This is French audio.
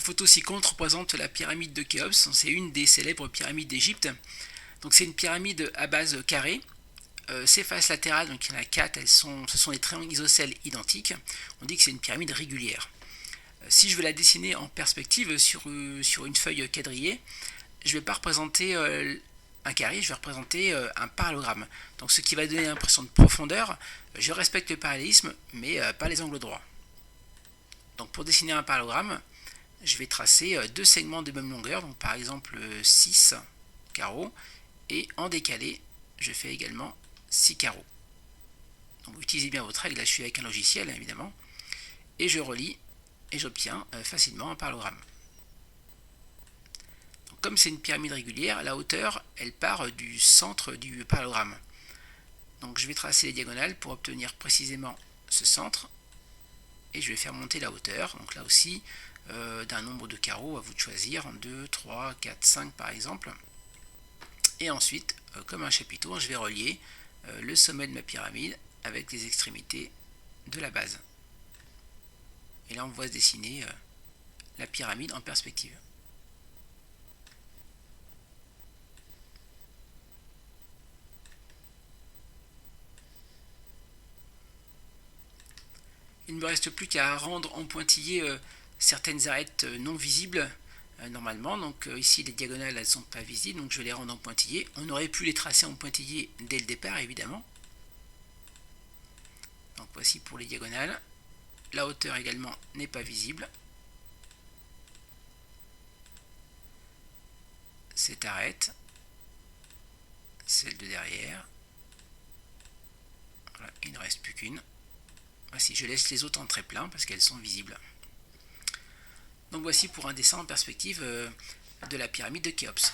photo ci-contre représente la pyramide de Khéops. C'est une des célèbres pyramides d'Égypte. Donc c'est une pyramide à base carrée. Ses faces latérales, donc il y en a 4, ce sont des triangles isocèles identiques. On dit que c'est une pyramide régulière. Si je veux la dessiner en perspective sur une feuille quadrillée, je ne vais pas représenter un carré, je vais représenter un parallélogramme. Donc ce qui va donner l'impression de profondeur. Je respecte le parallélisme, mais pas les angles droits. Donc pour dessiner un parallélogramme, je vais tracer deux segments de même longueur, donc par exemple 6 carreaux, et en décalé, je fais également 6 carreaux. Donc utilisez bien votre règle, là je suis avec un logiciel évidemment, et je relie et j'obtiens facilement un parallélogramme. Donc, comme c'est une pyramide régulière, la hauteur elle part du centre du parallélogramme. Donc je vais tracer les diagonales pour obtenir précisément ce centre, et je vais faire monter la hauteur, donc là aussi d'un nombre de carreaux, à vous de choisir, 2, 3, 4, 5 par exemple. Et ensuite, comme un chapiteau, je vais relier le sommet de ma pyramide avec les extrémités de la base. Et là on voit se dessiner la pyramide en perspective. Il ne me reste plus qu'à rendre en pointillé certaines arêtes non visibles normalement. Donc ici les diagonales elles ne sont pas visibles, donc je vais les rendre en pointillé. On aurait pu les tracer en pointillé dès le départ évidemment. Donc voici pour les diagonales. La hauteur également n'est pas visible. Cette arête, celle de derrière. Voilà, il ne reste plus qu'une. Voici, je laisse les autres en très plein parce qu'elles sont visibles. Donc voici pour un dessin en perspective de la pyramide de Khéops.